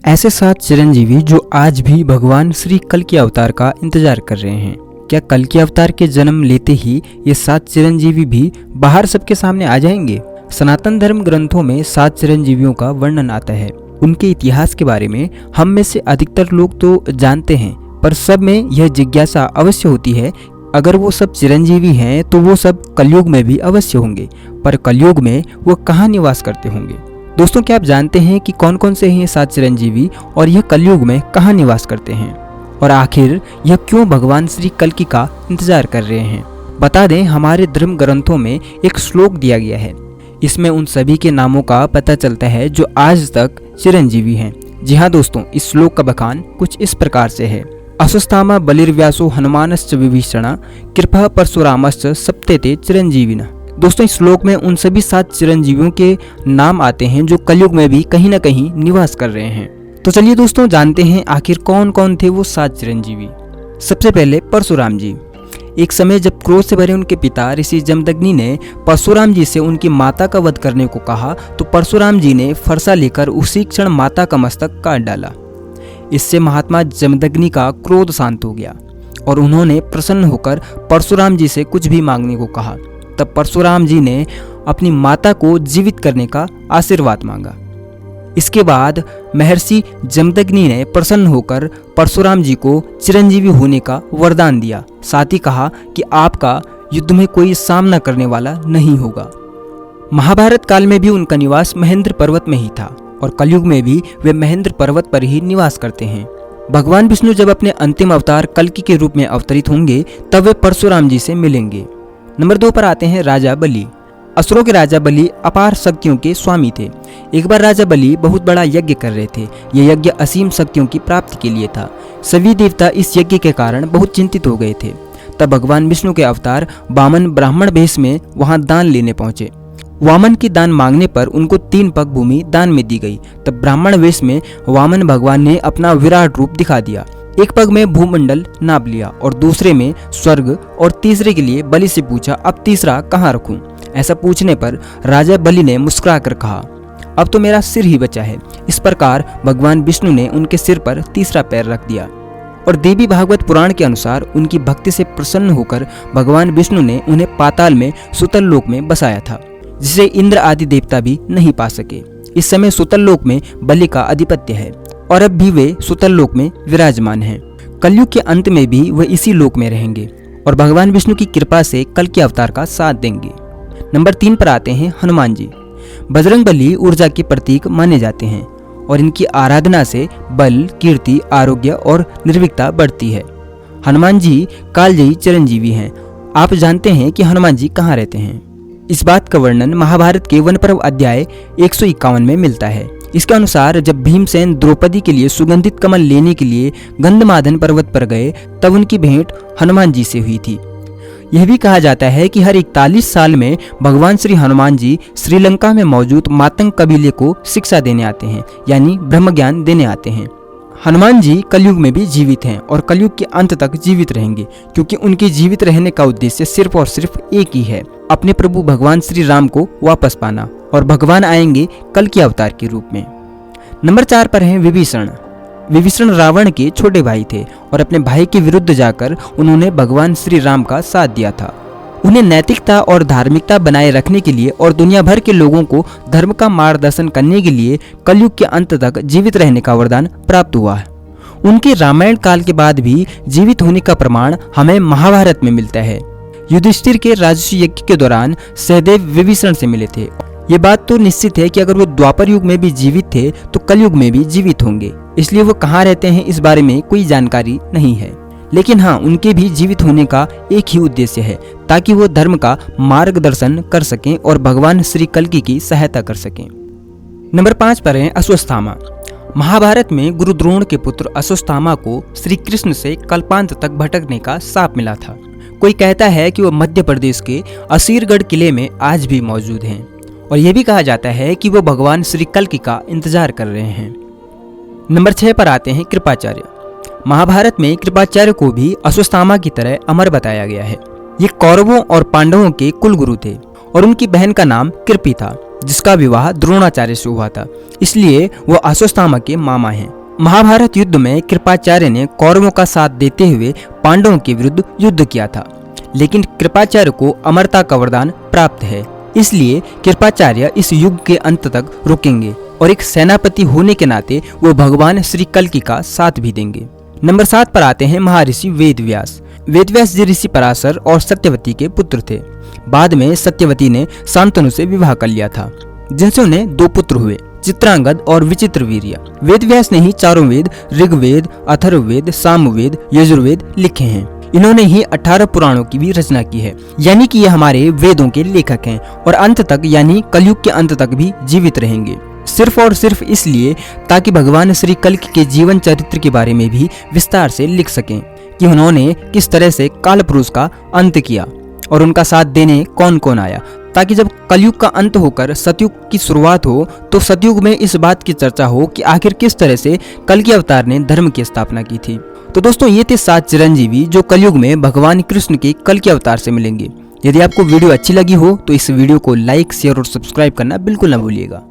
ऐसे 7 चिरंजीवी जो आज भी भगवान श्री कल के अवतार का इंतजार कर रहे हैं। क्या कल के अवतार के जन्म लेते ही ये 7 चिरंजीवी भी बाहर सबके सामने आ जाएंगे? सनातन धर्म ग्रंथों में 7 चिरंजीवियों का वर्णन आता है। उनके इतिहास के बारे में हम में से अधिकतर लोग तो जानते हैं, पर सब में यह जिज्ञासा अवश्य होती है, अगर वो सब चिरंजीवी हैं तो वो सब कलयुग में भी अवश्य होंगे, पर कलयुग में वो कहाँ निवास करते होंगे? दोस्तों, क्या आप जानते हैं कि कौन कौन से हैं ये 7 चिरंजीवी और यह कलयुग में कहाँ निवास करते हैं, और आखिर यह क्यों भगवान श्री कल्कि का इंतजार कर रहे हैं? बता दें, हमारे धर्म ग्रंथों में एक श्लोक दिया गया है। इसमें उन सभी के नामों का पता चलता है जो आज तक चिरंजीवी हैं। जी हाँ दोस्तों, इस श्लोक का बखान कुछ इस प्रकार से है। अश्वत्थामा बलिर्व्यासो हनुमानश्च विभीषण कृपा परशुरामश्च सप्तेते चिरंजीविनः। दोस्तों, इस श्लोक में उन सभी 7 चिरंजीवियों के नाम आते हैं जो कलयुग में भी कहीं न कहीं निवास कर रहे हैं। तो चलिए दोस्तों, जानते हैं आखिर कौन कौन थे वो 7 चिरंजीवी। सबसे पहले परशुराम जी। एक समय जब क्रोध से भरे उनके पिता ऋषि जमदग्नि ने परशुराम जी से उनकी माता का वध करने को कहा तो परशुराम जी ने फरसा लेकर उसी क्षण माता का मस्तक काट डाला। इससे महात्मा जमदग्नि का क्रोध शांत हो गया और उन्होंने प्रसन्न होकर परशुराम जी से कुछ भी मांगने को कहा। तब परशुराम जी ने अपनी माता को जीवित करने का आशीर्वाद मांगा। इसके बाद महर्षि जमदग्नि ने प्रसन्न होकर परशुराम जी को चिरंजीवी होने का वरदान दिया। साथ ही कहा कि आपका युद्ध में कोई सामना करने वाला नहीं होगा। महाभारत काल में भी उनका निवास महेंद्र पर्वत में ही था और कलयुग में भी वे महेंद्र पर्वत पर ही निवास करते हैं। भगवान विष्णु जब अपने अंतिम अवतार कल्कि के रूप में अवतरित होंगे तब वे परशुराम जी से मिलेंगे। नंबर 2 पर आते हैं राजा बलि। असुरों के राजा बलि अपार शक्तियों के स्वामी थे। एक बार राजा बलि बहुत बड़ा यज्ञ कर रहे थे। यह यज्ञ असीम शक्तियों की प्राप्ति के लिए था। सभी देवता इस यज्ञ के कारण बहुत चिंतित हो गए थे। तब भगवान विष्णु के अवतार वामन ब्राह्मण वेश में वहां दान लेने पहुंचे। वामन की दान मांगने पर उनको 3 पग भूमि दान में दी गई। तब ब्राह्मण वेश में वामन भगवान ने अपना विराट रूप दिखा दिया। एक पग में भूमंडल नाप लिया और दूसरे में स्वर्ग और तीसरे के लिए बलि से पूछा, अब तीसरा कहाँ रखूं? ऐसा पूछने पर राजा बलि ने मुस्कुराकर कहा, अब तो मेरा सिर ही बचा है। इस प्रकार भगवान विष्णु ने उनके सिर पर तीसरा पैर रख दिया और देवी भागवत पुराण के अनुसार उनकी भक्ति से प्रसन्न होकर भगवान विष्णु ने उन्हें पाताल में सुतल लोक में बसाया था, जिसे इंद्र आदि देवता भी नहीं पा सके। इस समय सुतल लोक में बलि का आधिपत्य है और अब भी वे सुतल लोक में विराजमान हैं। कलयुग के अंत में भी वे इसी लोक में रहेंगे और भगवान विष्णु की कृपा से कल के अवतार का साथ देंगे। नंबर 3 पर आते हैं हनुमान जी। बजरंगबली ऊर्जा के प्रतीक माने जाते हैं और इनकी आराधना से बल, कीर्ति, आरोग्य और निर्भीकता बढ़ती है। हनुमान जी कालजयी चिरंजीवी हैं। आप जानते हैं कि हनुमान जी कहाँ रहते हैं? इस बात का वर्णन महाभारत के वन पर्व अध्याय 151 में मिलता है। इसके अनुसार जब भीमसेन द्रौपदी के लिए सुगंधित कमल लेने के लिए गंधमादन पर्वत पर गए तब उनकी भेंट हनुमान जी से हुई थी। यह भी कहा जाता है कि हर 41 साल में भगवान श्री हनुमान जी श्रीलंका में मौजूद मातंग कबीले को शिक्षा देने आते हैं, यानी ब्रह्म ज्ञान देने आते हैं। हनुमान जी कलयुग में भी जीवित हैं और कलयुग के अंत तक जीवित रहेंगे, क्योंकि उनके जीवित रहने का उद्देश्य सिर्फ और सिर्फ एक ही है, अपने प्रभु भगवान श्री राम को वापस पाना, और भगवान आएंगे कल के अवतार के रूप में। नंबर 4 पर हैं विभीषण। विभीषण रावण के छोटे भाई थे और अपने भाई के विरुद्ध जाकर उन्होंने भगवान श्री राम का साथ दिया था। उन्हें नैतिकता और धार्मिकता बनाए रखने के लिए और दुनिया भर के लोगों को धर्म का मार्गदर्शन करने के लिए कलयुग के अंत तक जीवित रहने का वरदान प्राप्त हुआ है। उनके रामायण काल के बाद भी जीवित होने का प्रमाण हमें महाभारत में मिलता है। युधिष्ठिर के राजसूय यज्ञ के दौरान सहदेव विभीषण से मिले थे। ये बात तो निश्चित है कि अगर वो द्वापर युग में भी जीवित थे तो कलयुग में भी जीवित होंगे, इसलिए वो कहाँ रहते हैं इस बारे में कोई जानकारी नहीं है। लेकिन हाँ, उनके भी जीवित होने का एक ही उद्देश्य है, ताकि वो धर्म का मार्गदर्शन कर सकें और भगवान श्री कल्कि की सहायता कर सकें। नंबर 5 पर है अश्वत्थामा। महाभारत में गुरु द्रोण के पुत्र अश्वत्थामा को श्री कृष्ण से कल्पांत तक भटकने का शाप मिला था। कोई कहता है कि वो मध्य प्रदेश के असीरगढ़ किले में आज भी मौजूद हैं और यह भी कहा जाता है कि वो भगवान श्री कल्कि का इंतजार कर रहे हैं। नंबर 6 पर आते हैं कृपाचार्य। महाभारत में कृपाचार्य को भी अश्वत्थामा की तरह अमर बताया गया है। ये कौरवों और पांडवों के कुल गुरु थे और उनकी बहन का नाम कृपि था। जिसका विवाह द्रोणाचार्य से हुआ था, इसलिए वो अश्वत्थामा के मामा हैं। महाभारत युद्ध में कृपाचार्य ने कौरवों का साथ देते हुए पांडवों के विरुद्ध युद्ध किया था, लेकिन कृपाचार्य को अमरता का वरदान प्राप्त है, इसलिए कृपाचार्य इस युग के अंत तक रुकेंगे और एक सेनापति होने के नाते वो भगवान श्री कल्कि का साथ भी देंगे। नंबर 7 पर आते हैं महर्षि वेदव्यास। वेदव्यास जी ऋषि पराशर और सत्यवती के पुत्र थे। बाद में सत्यवती ने शांतनु से विवाह कर लिया था, जिनसे उन्हें 2 पुत्र हुए, चित्रांगद और विचित्रवीर्य। वेदव्यास ने ही चारों वेद ऋग्वेद, अथर्ववेद, सामवेद, यजुर्वेद लिखे हैं। इन्होंने ही 18 पुराणों की भी रचना की है, यानी कि ये हमारे वेदों के लेखक हैं और अंत तक यानी कलयुग के अंत तक भी जीवित रहेंगे, सिर्फ और सिर्फ इसलिए ताकि भगवान श्री कल्कि के जीवन चरित्र के बारे में भी विस्तार से लिख सकें कि उन्होंने किस तरह से काल पुरुष का अंत किया और उनका साथ देने कौन कौन आया, ताकि जब कलयुग का अंत होकर सतयुग की शुरुआत हो तो सतयुग में इस बात की चर्चा हो कि आखिर किस तरह से कल्कि अवतार ने धर्म की स्थापना की थी। तो दोस्तों, ये थे 7 चिरंजीवी जो कलयुग में भगवान कृष्ण के कल्कि अवतार से मिलेंगे। यदि आपको वीडियो अच्छी लगी हो तो इस वीडियो को लाइक, शेयर और सब्सक्राइब करना बिल्कुल न भूलिएगा।